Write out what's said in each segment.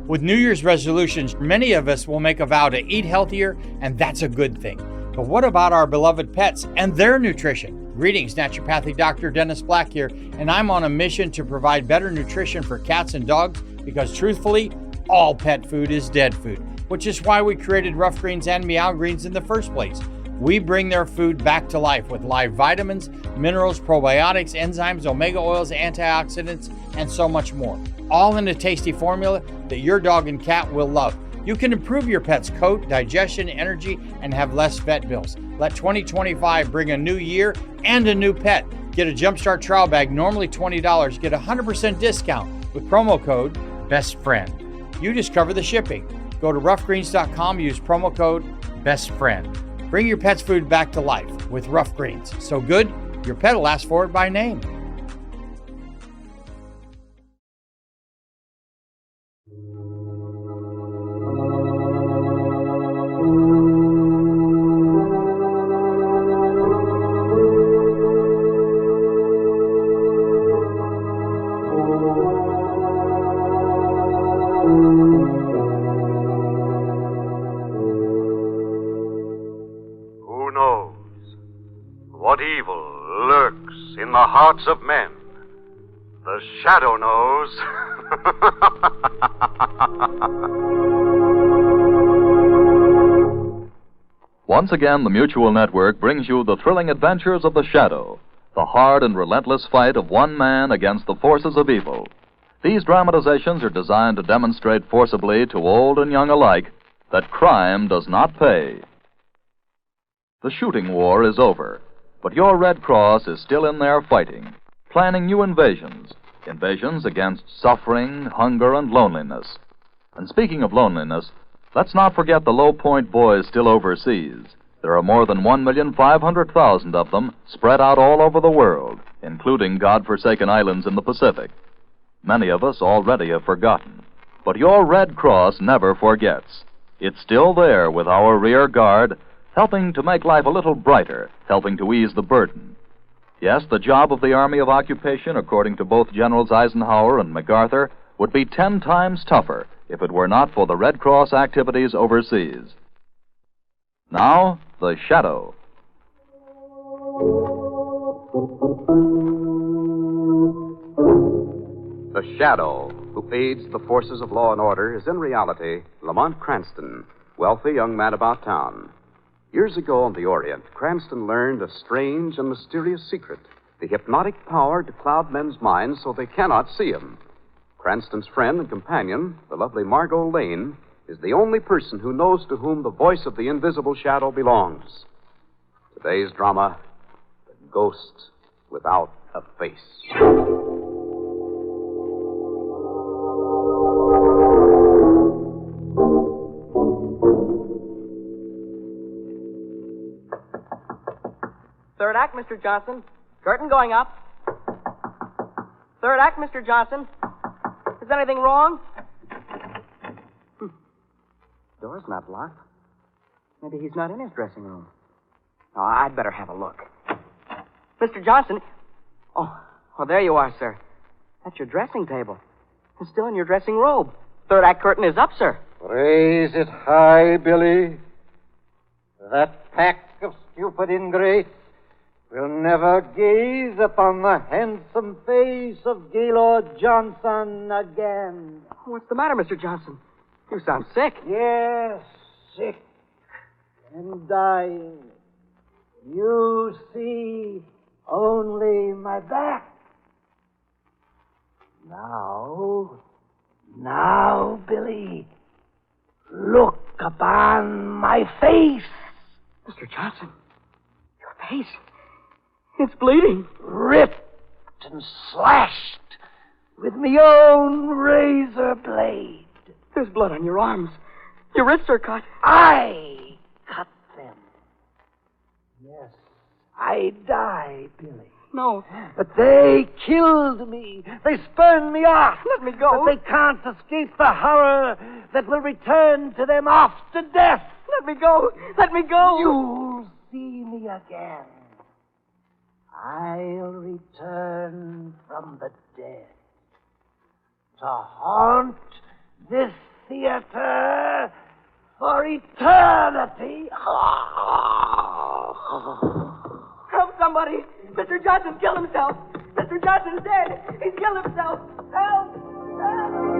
With New Year's resolutions, many of us will make a vow to eat healthier, and that's a good thing. But what about our beloved pets and their nutrition? Greetings, naturopathic Dr. Dennis Black here, and I'm on a mission to provide better nutrition for cats and dogs because truthfully, all pet food is dead food, which is why we created Rough Greens and Meow Greens in the first place. We bring their food back to life with live vitamins, minerals, probiotics, enzymes, omega oils, antioxidants, and so much more. All in a tasty formula that your dog and cat will love. You can improve your pet's coat, digestion, energy, and have less vet bills. Let 2025 bring a new year and a new pet. Get a Jumpstart trial bag, normally $20. Get a 100% discount with promo code BESTFRIEND. You discover the shipping. Go to roughgreens.com, use promo code BESTFRIEND. Bring your pet's food back to life with Rough Greens. So good, your pet will ask for it by name. What evil lurks in the hearts of men? The Shadow knows. Once again, the Mutual Network brings you the thrilling adventures of the Shadow, the hard and relentless fight of one man against the forces of evil. These dramatizations are designed to demonstrate forcibly to old and young alike that crime does not pay. The shooting war is over. But your Red Cross is still in there fighting, planning new invasions against suffering, hunger, and loneliness. And speaking of loneliness, let's not forget the Low Point boys still overseas. There are more than 1,500,000 of them spread out all over the world, including godforsaken islands in the Pacific. Many of us already have forgotten. But your Red Cross never forgets. It's still there with our rear guard, helping to make life a little brighter, helping to ease the burden. Yes, the job of the Army of Occupation, according to both Generals Eisenhower and MacArthur, would be 10 times tougher if it were not for the Red Cross activities overseas. Now, the Shadow. The Shadow, who aids the forces of law and order, is in reality Lamont Cranston, wealthy young man about town. Years ago in the Orient, Cranston learned a strange and mysterious secret, the hypnotic power to cloud men's minds so they cannot see him. Cranston's friend and companion, the lovely Margot Lane, is the only person who knows to whom the voice of the invisible Shadow belongs. Today's drama, The Ghost Without a Face. Third act, Mr. Johnson. Curtain going up. Third act, Mr. Johnson. Is anything wrong? Door's not locked. Maybe he's not in his dressing room. Oh, I'd better have a look. Mr. Johnson. Oh, there you are, sir. That's your dressing table. You're still in your dressing robe. Third act curtain is up, sir. Raise it high, Billy. That pack of stupid ingrates will never gaze upon the handsome face of Gaylord Johnson again. What's the matter, Mr. Johnson? You sound sick. Yes, sick and dying. You see only my back. Now, Billy, look upon my face. Mr. Johnson, your face. It's bleeding. Ripped and slashed with me own razor blade. There's blood on your arms. Your wrists are cut. I cut them. Yes, I die, Billy. No. But they killed me. They spurned me off. Let me go. But they can't escape the horror that will return to them after death. Let me go. Let me go. You'll see me again. I'll return from the dead to haunt this theater for eternity. Help somebody! Mr. Johnson killed himself! Mr. Johnson's dead! He's killed himself! Help!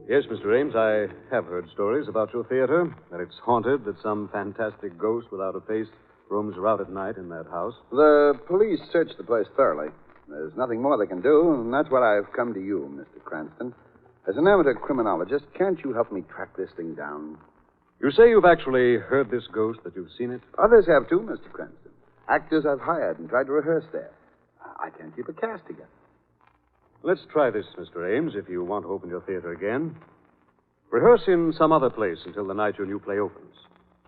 Yes, Mr. Ames, I have heard stories about your theater, that it's haunted, that some fantastic ghost without a face roams around at night in that house. The police searched the place thoroughly. There's nothing more they can do, and that's what I've come to you, Mr. Cranston. As an amateur criminologist, can't you help me track this thing down? You say you've actually heard this ghost, that you've seen it? Others have too, Mr. Cranston. Actors I've hired and tried to rehearse there. I can't keep a cast together. Let's try this, Mr. Ames, if you want to open your theater again. Rehearse in some other place until the night your new play opens.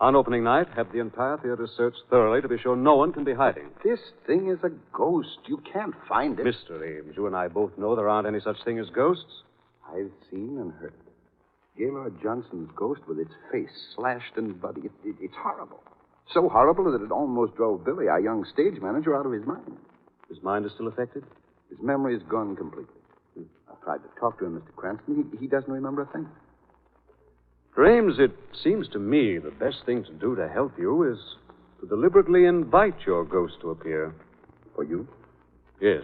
On opening night, have the entire theater searched thoroughly to be sure no one can be hiding. This thing is a ghost. You can't find it. Mr. Ames, you and I both know there aren't any such thing as ghosts. I've seen and heard. Gaylord Johnson's ghost with its face slashed and bloody. It's horrible. So horrible that it almost drove Billy, our young stage manager, out of his mind. His mind is still affected? His memory is gone completely. I've tried to talk to him, Mr. Cranston. He doesn't remember a thing. Mr. Ames, it seems to me the best thing to do to help you is to deliberately invite your ghost to appear. For you? Yes.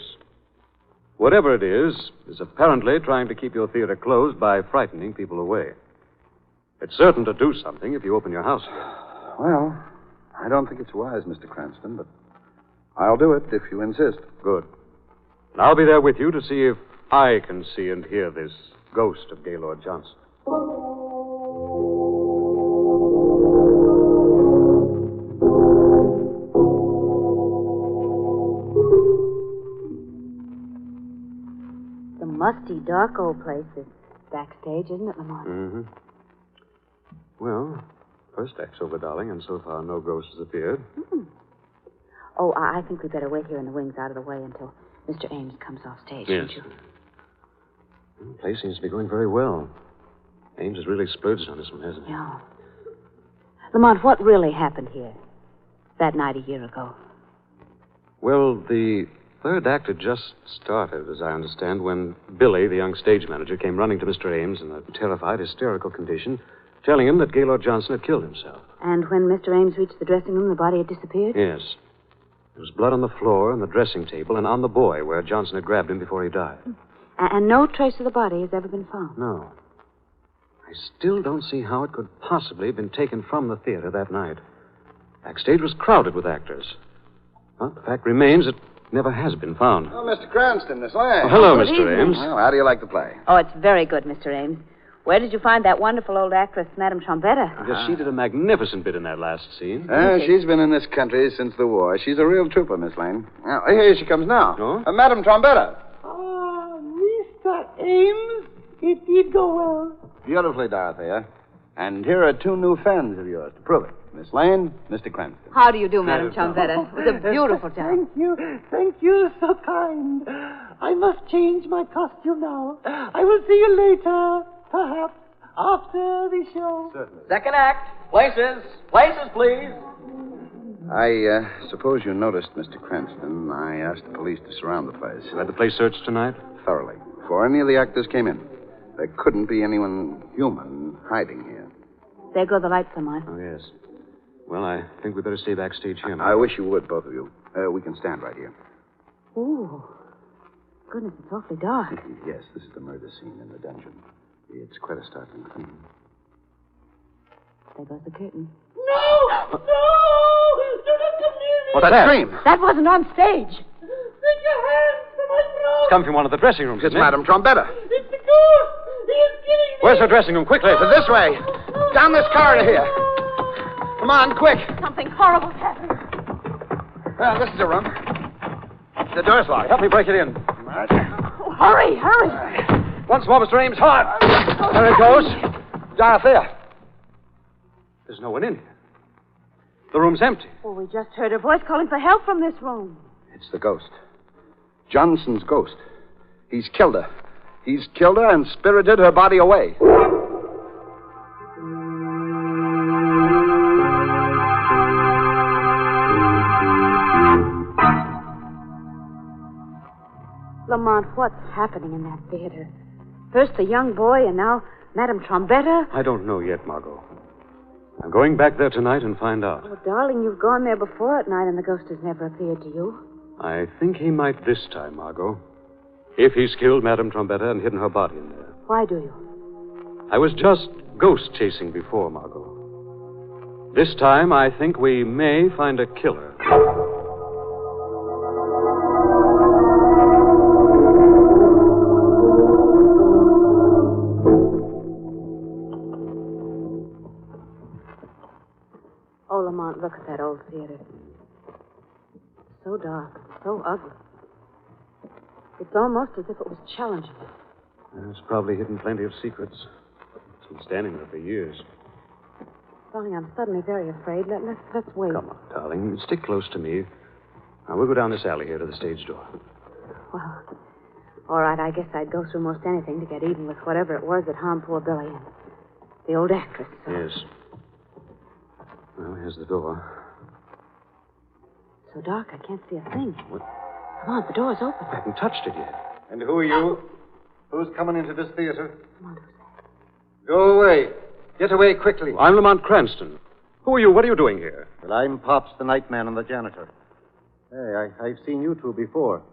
Whatever it is apparently trying to keep your theater closed by frightening people away. It's certain to do something if you open your house again. Well, I don't think it's wise, Mr. Cranston, but I'll do it if you insist. Good. And I'll be there with you to see if I can see and hear this ghost of Gaylord Johnson. The musty, dark old place is backstage, isn't it, Lamont? Mm-hmm. Well, first act's over, darling, and so far no ghost has appeared. Mm-mm. Oh, I think we'd better wait here in the wings out of the way until Mr. Ames comes off stage, Yes. don't you? The play seems to be going very well. Ames has really splurged on this one, hasn't he? Yeah. Lamont, what really happened here that night a year ago? Well, the third act had just started, as I understand, when Billy, the young stage manager, came running to Mr. Ames in a terrified, hysterical condition, telling him that Gaylord Johnson had killed himself. And when Mr. Ames reached the dressing room, the body had disappeared? Yes. There was blood on the floor, on the dressing table, and on the boy where Johnson had grabbed him before he died. And no trace of the body has ever been found? No. I still don't see how it could possibly have been taken from the theater that night. Backstage was crowded with actors. Well, the fact remains it never has been found. Oh, Mr. Cranston, Miss Lang. Oh, hello, Good Mr. evening. Ames. Well, how do you like the play? Oh, it's very good, Mr. Ames. Where did you find that wonderful old actress, Madame Trombetta? Yes, she did a magnificent bit in that last scene. She's been in this country since the war. She's a real trooper, Miss Lane. Now, here she comes now. Oh? Madame Trombetta. Ah, Mr. Ames, it did go well. Beautifully, Dorothea. And here are two new friends of yours to prove it. Miss Lane, Mr. Cranston. How do you do, Madame Trombetta? It was a beautiful job. Thank you, so kind. I must change my costume now. I will see you later, perhaps after the show. Certainly. Second act. Places. Places, please. I suppose you noticed, Mr. Cranston, I asked the police to surround the place. You had the place searched tonight? Thoroughly. Before any of the actors came in. There couldn't be anyone human hiding here. There go the lights, Lamont. Oh, yes. Well, I think we'd better stay backstage here. I wish you would, both of you. We can stand right here. Ooh. Goodness, it's awfully dark. Yes, this is the murder scene in the dungeon. It's quite a startling thing. There goes the curtain. No! Do not come near me! What's that? Scream! That wasn't on stage. Take your hands to my throat! It's come from one of the dressing rooms, It's isn't it? Madame Trombetta. It's the ghost! He is killing me! Where's the dressing room? Quickly. This way. Down this corridor here. Come on, quick. Something horrible's happened. Well, this is a room. The door's locked. Help me break it in. Oh, hurry, hurry. Once more, Mr. Ames. Hard. There it goes. Dorothea. There's no one in here. The room's empty. Well, we just heard her voice calling for help from this room. It's the ghost. Johnson's ghost. He's killed her. He's killed her and spirited her body away. Lamont, what's happening in that theater? First the young boy, and now Madame Trombetta? I don't know yet, Margot. I'm going back there tonight and find out. Oh, darling, you've gone there before at night, and the ghost has never appeared to you. I think he might this time, Margot. If he's killed Madame Trombetta and hidden her body in there. Why do you? I was just ghost chasing before, Margot. This time, I think we may find a killer. Oh, Lamont, look at that old theater. So dark, so ugly. It's almost as if it was challenging us. It's probably hidden plenty of secrets. It's been standing there for years. Darling, I'm suddenly very afraid. Let's wait. Come on, darling. Stick close to me. Now, we'll go down this alley here to the stage door. Well, all right, I guess I'd go through most anything to get even with whatever it was that harmed poor Billy and the old actress. Yes. Well, here's the door. So dark, I can't see a thing. What? Come on, the door's open. I haven't touched it yet. And who are you? Who's coming into this theater? Lamont, who's that? Go away. Get away quickly. I'm Lamont Cranston. Who are you? What are you doing here? Well, I'm Pops, the nightman and the janitor. Hey, I've seen you two before.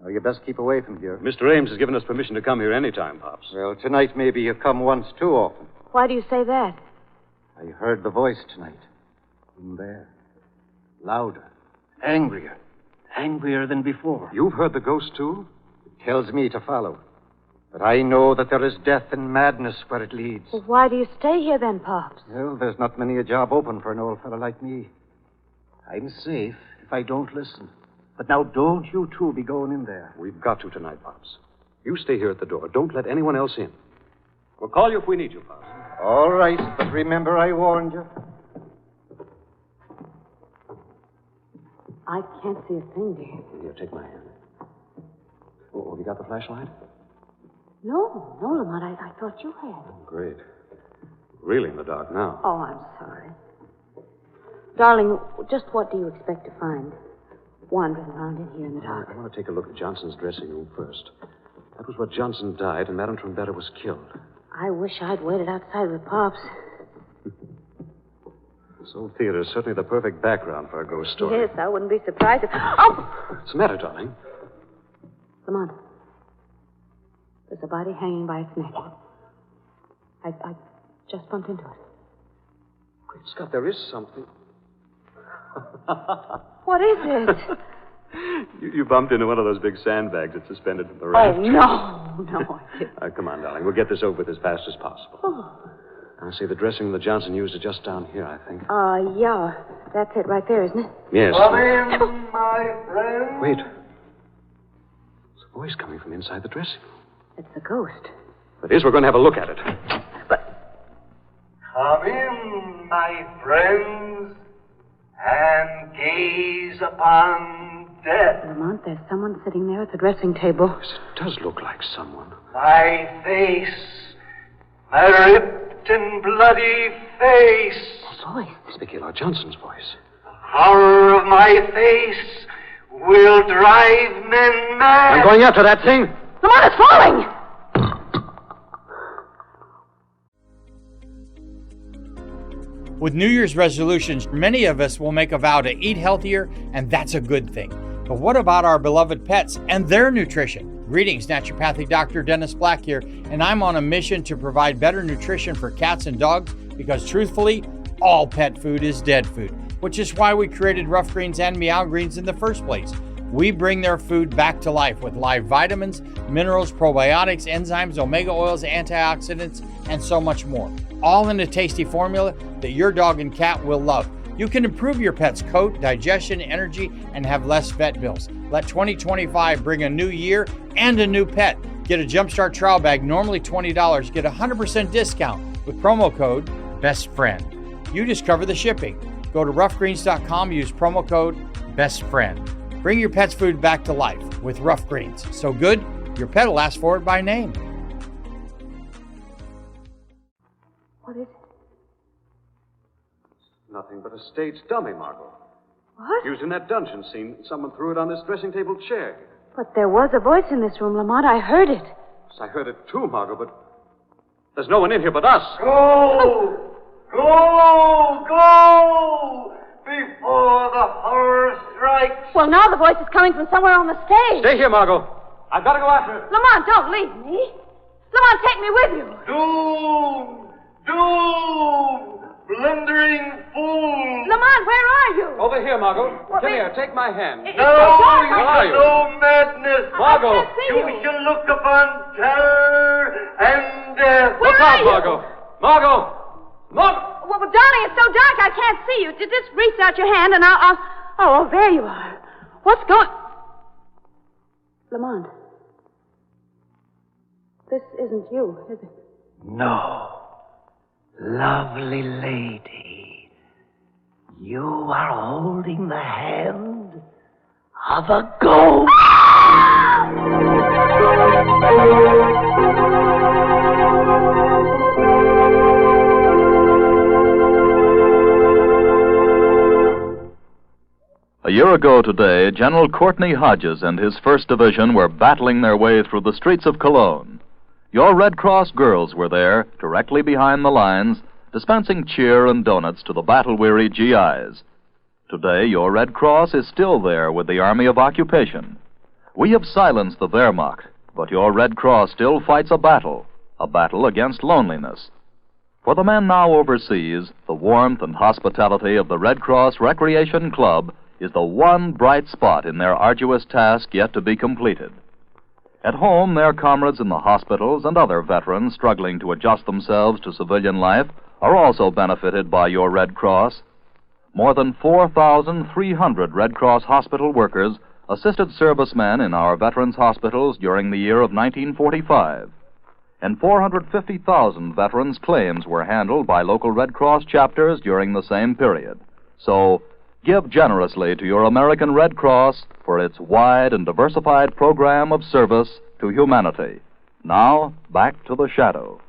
Now, you best keep away from here. Mr. Ames has given us permission to come here any time, Pops. Well, tonight maybe you come once too often. Why do you say that? I heard the voice tonight. In there. Louder. Angrier. Angrier than before. You've heard the ghost, too? It tells me to follow. But I know that there is death and madness where it leads. Well, why do you stay here then, Pops? Well, there's not many a job open for an old fellow like me. I'm safe if I don't listen. But now don't you two be going in there. We've got to tonight, Pops. You stay here at the door. Don't let anyone else in. We'll call you if we need you, Pops. All right, but remember I warned you. I can't see a thing, dear. Here, take my hand. Oh, have you got the flashlight? No, Lamont, I thought you had. Oh, great. Really in the dark now. Oh, I'm sorry. Darling, just what do you expect to find wandering around in here in the dark? I want to take a look at Johnson's dressing room first. That was where Johnson died and Madame Trombetta was killed. I wish I'd waited outside with Pops. This old theater is certainly the perfect background for a ghost story. Yes, I wouldn't be surprised if... Oh! What's the matter, darling? Lamont, there's a body hanging by its neck. I just bumped into it. Great Scott, there is something. What is it? You bumped into one of those big sandbags that's suspended from the raft. Oh, no, I didn't. Come on, darling. We'll get this over with as fast as possible. Oh. I see the dressing room that Johnson used is just down here, I think. Yeah. That's it right there, isn't it? Yes. Come in, my friend. Wait. There's a voice coming from inside the dressing room. It's the ghost. If it is, we're going to have a look at it. Come in, my friends, and gaze upon death. Lamont, there's someone sitting there at the dressing table. Yes, it does look like someone. My face, my ripped and bloody face. That voice. It's Mickey Lord Johnson's voice. Horror of my face will drive men mad. I'm going after that thing. Lamont, it's falling! With New Year's resolutions, many of us will make a vow to eat healthier, and that's a good thing. But what about our beloved pets and their nutrition? Greetings, naturopathic Dr. Dennis Black here, and I'm on a mission to provide better nutrition for cats and dogs because, truthfully, all pet food is dead food, which is why we created Rough Greens and Meow Greens in the first place. We bring their food back to life with live vitamins, minerals, probiotics, enzymes, omega oils, antioxidants, and so much more. All in a tasty formula that your dog and cat will love. You can improve your pet's coat, digestion, energy, and have less vet bills. Let 2025 bring a new year and a new pet. Get a Jumpstart trial bag, normally $20. Get a 100% discount with promo code BESTFRIEND. You just cover the shipping. Go to roughgreens.com, use promo code BESTFRIEND. Bring your pet's food back to life with Rough Greens. So good, your pet will ask for it by name. What is it? Nothing but a stage dummy, Margot. What? Used in that dungeon scene. Someone threw it on this dressing table chair. But there was a voice in this room, Lamont. I heard it. Yes, I heard it too, Margot, but there's no one in here but us. Go! Go! Go! Before the horror strikes. Well, now the voice is coming from somewhere on the stage. Stay here, Margot. I've got to go after it. Lamont, don't leave me. Lamont, take me with you. Doom! Doom! Blundering fool! Lamont, where are you? Over here, Margot. What, Come wait. here. Take my hand. It's No, so dark. you Where are you? no madness! Margot. I can't see You shall look upon terror and death. Look Where out, are you? Margot. Margot! Margot! Well, darling, it's so dark I can't see you. Just reach out your hand and I'll... Oh, there you are. What's going... Lamont. This isn't you, is it? No. Lovely lady, you are holding the hand of a ghost. A year ago today, General Courtney Hodges and his 1st Division were battling their way through the streets of Cologne. Your Red Cross girls were there, directly behind the lines, dispensing cheer and donuts to the battle-weary GIs. Today, your Red Cross is still there with the Army of Occupation. We have silenced the Wehrmacht, but your Red Cross still fights a battle against loneliness. For the men now overseas, the warmth and hospitality of the Red Cross Recreation Club is the one bright spot in their arduous task yet to be completed. At home, their comrades in the hospitals and other veterans struggling to adjust themselves to civilian life are also benefited by your Red Cross. More than 4,300 Red Cross hospital workers assisted servicemen in our veterans' hospitals during the year of 1945. And 450,000 veterans' claims were handled by local Red Cross chapters during the same period. So, give generously to your American Red Cross for its wide and diversified program of service to humanity. Now, back to the Shadow.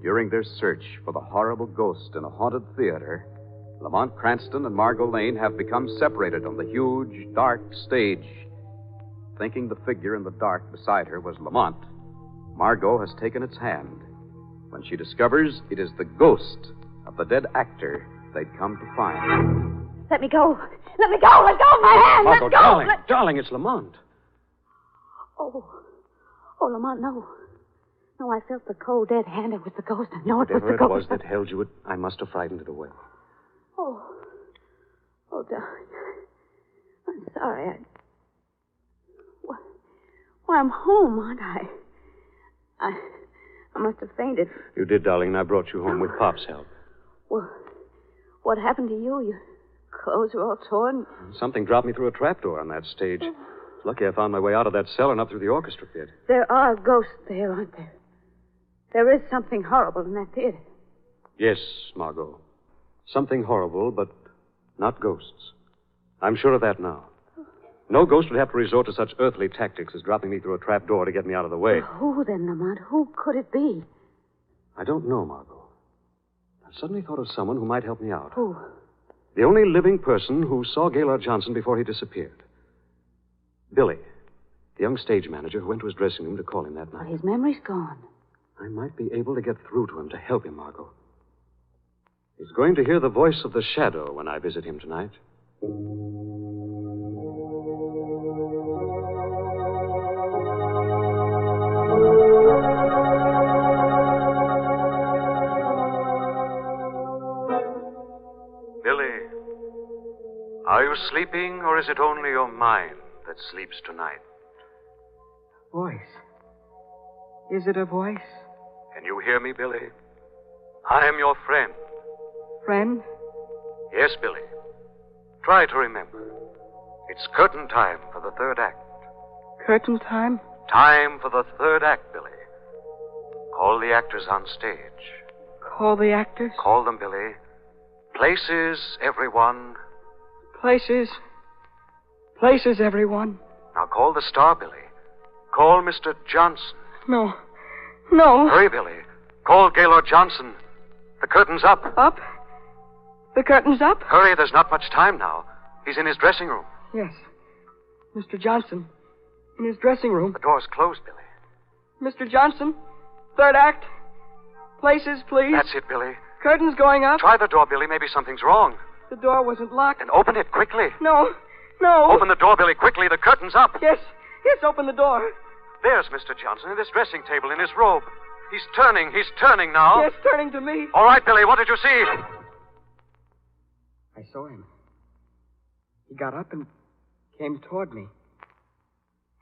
During their search for the horrible ghost in a haunted theater, Lamont Cranston and Margot Lane have become separated on the huge, dark stage. Thinking the figure in the dark beside her was Lamont, Margot has taken its hand when she discovers it is the ghost of the dead actor they'd come to find. Let me go. Let me go. Let go of my hand. Margot, Let go. darling. Darling, it's Lamont. Oh, Lamont, no. No, I felt the cold, dead hand. It was the ghost. I know it was Whatever the it ghost. was that held you, I must have frightened it away. Oh, darling. I'm sorry. Why, I'm home, aren't I? I must have fainted. You did, darling, and I brought you home with Pop's help. Well, what happened to you? Your clothes were all torn. Something dropped me through a trapdoor on that stage. It's lucky I found my way out of that cellar and up through the orchestra pit. There are ghosts there, aren't there? There is something horrible in that theater. Yes, Margot. Something horrible, but not ghosts. I'm sure of that now. No ghost would have to resort to such earthly tactics as dropping me through a trapdoor to get me out of the way. Who then, Lamont? Who could it be? I don't know, Margot. I suddenly thought of someone who might help me out. Who? The only living person who saw Gaylord Johnson before he disappeared. Billy, the young stage manager who went to his dressing room to call him that But night. his memory's gone. I might be able to get through to him to help him, Margot. He's going to hear the voice of the shadow when I visit him tonight. Billy, are you sleeping, or is it only your mind that sleeps tonight? Voice. Is it a voice? Can you hear me, Billy? I am your friend. Friend? Yes, Billy. Try to remember. It's curtain time for the third act. Curtain time? Time for the third act, Billy. Call the actors on stage. Call the actors? Call them, Billy. Places, everyone. Places. Places, everyone. Now call the star, Billy. Call Mr. Johnson. No. No. Hurry, Billy. Call Gaylord Johnson. The curtain's up. Up? The curtain's up? Hurry, there's not much time now. He's in his dressing room. Yes. Mr. Johnson. In his dressing room. The door's closed, Billy. Mr. Johnson. Third act. Places, please. That's it, Billy. Curtains going up. Try the door, Billy. Maybe something's wrong. The door wasn't locked. Then open it quickly. No. No. Open the door, Billy, quickly. The curtain's up. Yes. Yes, open the door. There's Mr. Johnson at his dressing table in his robe. He's turning now. Yes, turning to me. All right, Billy, what did you see? I saw him. He got up and came toward me.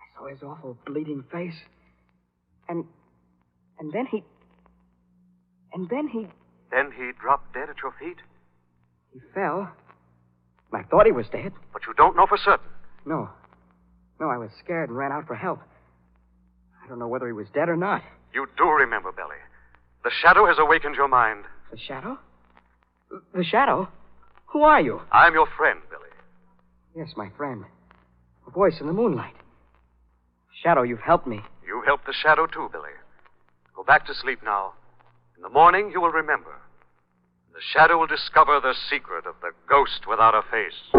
I saw his awful bleeding face. And then he... Then he dropped dead at your feet? He fell. And I thought he was dead. But you don't know for certain. No. No, I was scared and ran out for help. I don't know whether he was dead or not. You do remember, Billy. The shadow has awakened your mind. The shadow? The shadow? Who are you? I'm your friend, Billy. Yes, my friend. A voice in the moonlight. Shadow, you've helped me. You helped the shadow, too, Billy. Go back to sleep now. In the morning, you will remember. The shadow will discover the secret of the ghost without a face.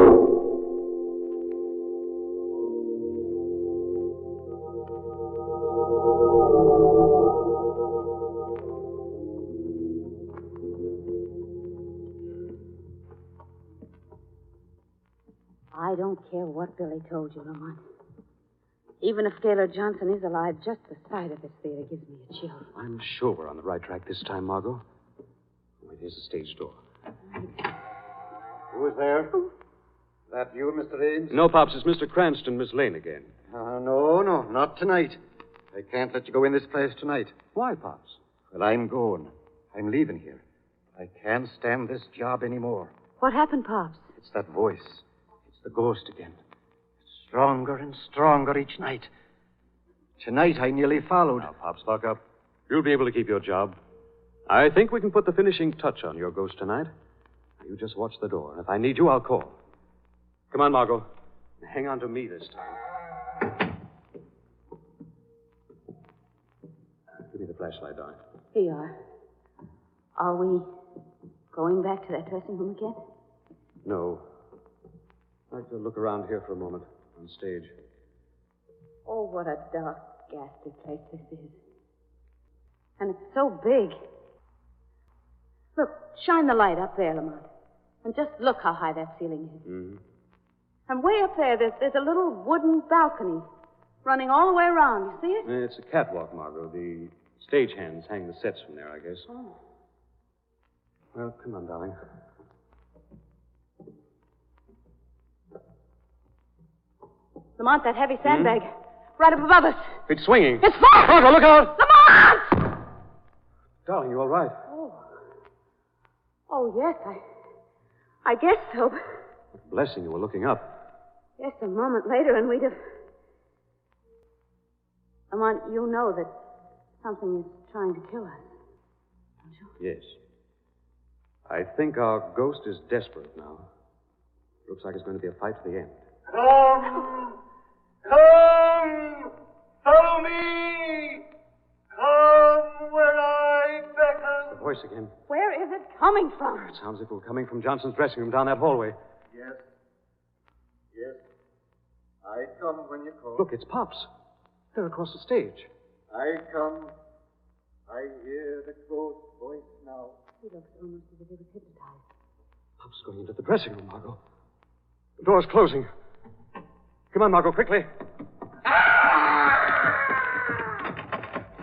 I don't care what Billy told you, Lamont. Even if Gaylord Johnson is alive, just the sight of his theater gives me a chill. I'm sure we're on the right track this time, Margot. Wait, here's the stage door. Who is there? That you, Mr. Ames? No, Pops, it's Mr. Cranston, Miss Lane again. No, not tonight. I can't let you go in this place tonight. Why, Pops? Well, I'm going. I'm leaving here. I can't stand this job anymore. What happened, Pops? It's that voice. It's the ghost again. It's stronger and stronger each night. Tonight I nearly followed. Now, Pops, buck up. You'll be able to keep your job. I think we can put the finishing touch on your ghost tonight. You just watch the door, and if I need you, I'll call. Come on, Margot. Hang on to me this time. Give me the flashlight, darling. Here you are. Are we going back to that dressing room again? No. I'd like to look around here for a moment, on stage. Oh, what a dark, ghastly place this is. And it's so big. Look, shine the light up there, Lamont. And just look how high that ceiling is. Mm-hmm. And way up there, there's a little wooden balcony running all the way around. You see it? It's a catwalk, Margot. The stagehands hang the sets from there, I guess. Oh. Well, come on, darling. Lamont, that heavy sandbag right up above us. It's swinging. It's falling! Margot, look out! Lamont! Darling, you all right? Oh, yes, I guess so. Blessing, you were looking up. Yes, a moment later, and we'd have... Lamont, you know that something is trying to kill us, don't you? Yes. I think our ghost is desperate now. Looks like it's going to be a fight to the end. Come! Come! Follow me! Come where I beckon. The voice again. Where is it coming from? It sounds like it was coming from Johnson's dressing room down that hallway. Yes. Yes. I come when you call. Look, it's Pops. They're across the stage. I come. I hear the ghost voice now. He looks almost as if he was hypnotized. Pops going into the dressing room, Margot. The door's closing. Come on, Margot, quickly.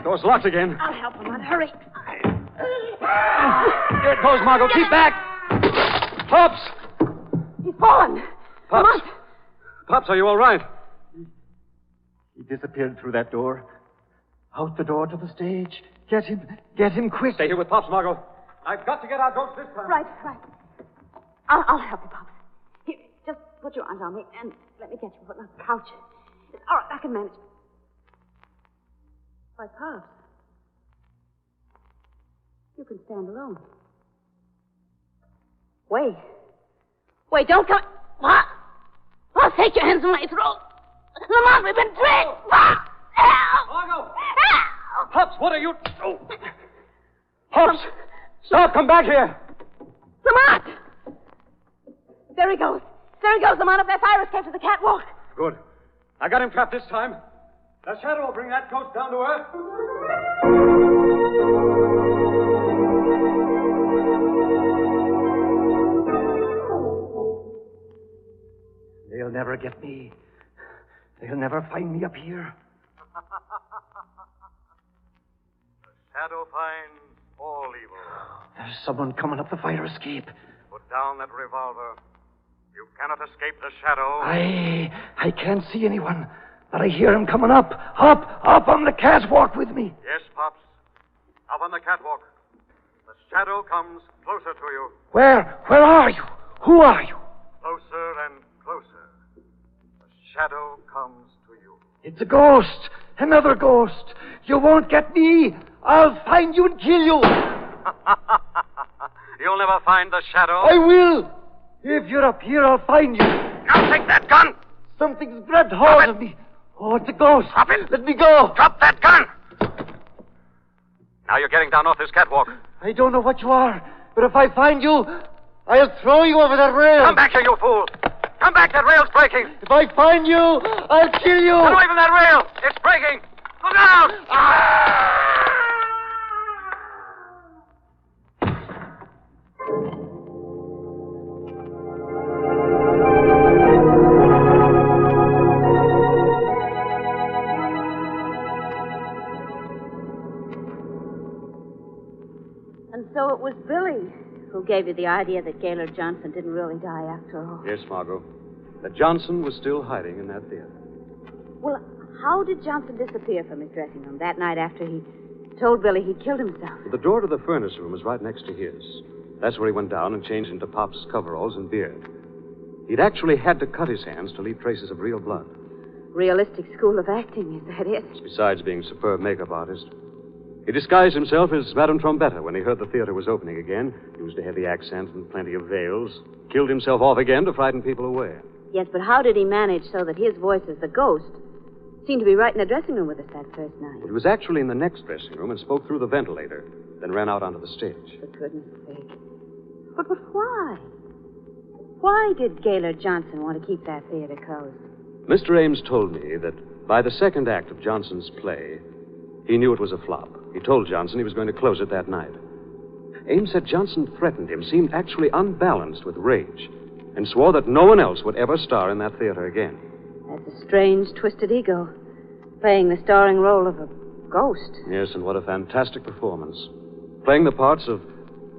Door's locked again. I'll help him, Lamont. Hurry. Here it goes, Margot. Keep back. Pops! He's fallen. Pops. Lamont. Pops, are you all right? He disappeared through that door. Out the door to the stage. Get him. Get him quick. Stay here with Pops, Margot. I've got to get our ghost this time. Right. I'll help you, Pops. Here, just put your arms on me and let me get you on the couch. All right, I can manage. Why, Pops, you can stand alone. Wait, don't come. What? Oh, take your hands on my throat. Lamont, we've been tricked! Help! Margot! Help! Pops, what are you... Oh. Pops! Stop, come back here! Lamont! There he goes. There he goes, Lamont, up that fire escape to the catwalk. Good. I got him trapped this time. The shadow will bring that ghost down to earth. They'll never get me. They'll never find me up here. The shadow finds all evil. There's someone coming up the fire escape. Put down that revolver. You cannot escape the shadow. I can't see anyone, but I hear him coming up on the catwalk with me. Yes, Pops. Up on the catwalk. The shadow comes closer to you. Where are you? Who are you? Closer and closer. The shadow comes to you. It's a ghost. Another ghost. You won't get me. I'll find you and kill you. You'll never find the shadow. I will. If you're up here, I'll find you. Now take that gun. Something's grabbed hold of me. Oh, it's a ghost. Drop it. Let me go. Drop that gun. Now you're getting down off this catwalk. I don't know what you are, but if I find you, I'll throw you over that rail. Come back here, you fool. Come back, that rail's breaking. If I find you, I'll kill you. Get away from that rail. It's breaking. Look out. And so it was Billy who gave you the idea that Gaylord Johnson didn't really die after all. Yes, Margot. That Johnson was still hiding in that theater. Well, how did Johnson disappear from his dressing room that night after he told Billy he killed himself? The door to the furnace room was right next to his. That's where he went down and changed into Pop's coveralls and beard. He'd actually had to cut his hands to leave traces of real blood. Realistic school of acting, is that it? Besides being a superb makeup artist. He disguised himself as Madame Trombetta when he heard the theater was opening again, used a heavy accent and plenty of veils, killed himself off again to frighten people away. Yes, but how did he manage so that his voice as the ghost seemed to be right in the dressing room with us that first night? He was actually in the next dressing room and spoke through the ventilator, then ran out onto the stage. For goodness sake. But why? Why did Gaylord Johnson want to keep that theater closed? Mr. Ames told me that by the second act of Johnson's play, he knew it was a flop. He told Johnson he was going to close it that night. Ames said Johnson threatened him, seemed actually unbalanced with rage, and swore that no one else would ever star in that theater again. That's a strange, twisted ego, playing the starring role of a ghost. Yes, and what a fantastic performance. Playing the parts of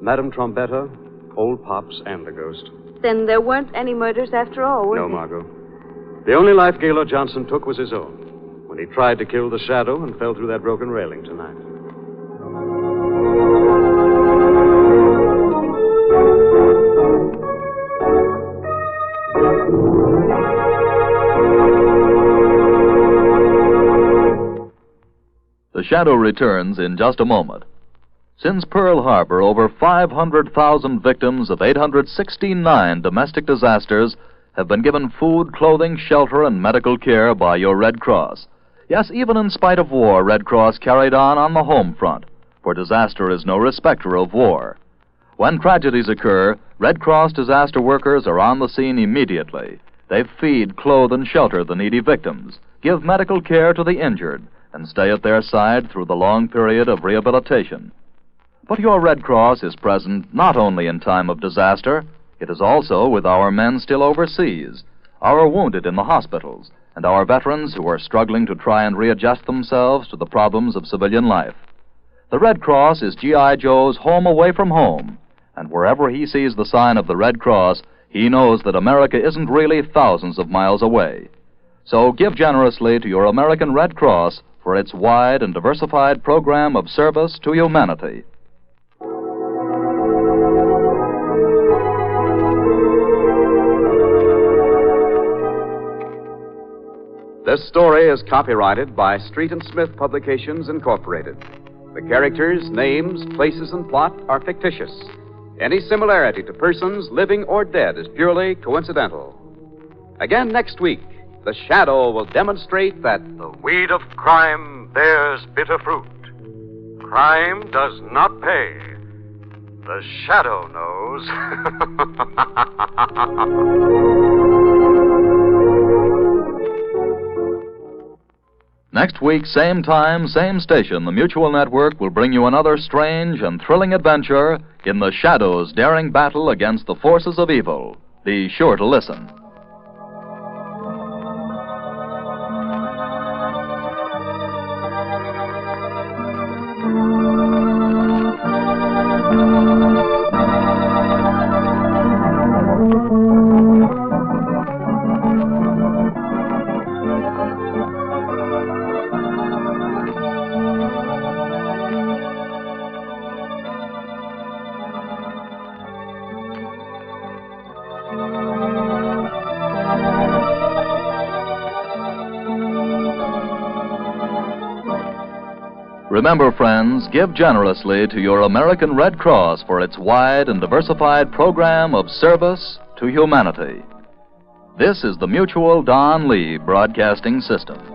Madame Trombetta, Old Pops, and the ghost. Then there weren't any murders after all, were No, there? Margot. The only life Gaylord Johnson took was his own, when he tried to kill the shadow and fell through that broken railing tonight. The Shadow returns in just a moment. Since Pearl Harbor, over 500,000 victims of 869 domestic disasters have been given food, clothing, shelter, and medical care by your Red Cross. Yes, even in spite of war, Red Cross carried on the home front, for disaster is no respecter of war. When tragedies occur, Red Cross disaster workers are on the scene immediately. They feed, clothe, and shelter the needy victims, give medical care to the injured, and stay at their side through the long period of rehabilitation. But your Red Cross is present not only in time of disaster, it is also with our men still overseas, our wounded in the hospitals, and our veterans who are struggling to try and readjust themselves to the problems of civilian life. The Red Cross is G.I. Joe's home away from home, and wherever he sees the sign of the Red Cross, he knows that America isn't really thousands of miles away. So give generously to your American Red Cross for its wide and diversified program of service to humanity. This story is copyrighted by Street and Smith Publications, Incorporated. The characters, names, places, and plot are fictitious. Any similarity to persons living or dead is purely coincidental. Again next week, The Shadow will demonstrate that The weed of crime bears bitter fruit. Crime does not pay. The Shadow knows. Next week, same time, same station, the Mutual Network will bring you another strange and thrilling adventure in the Shadow's daring battle against the forces of evil. Be sure to listen. Remember, friends, give generously to your American Red Cross for its wide and diversified program of service to humanity. This is the Mutual Don Lee Broadcasting System.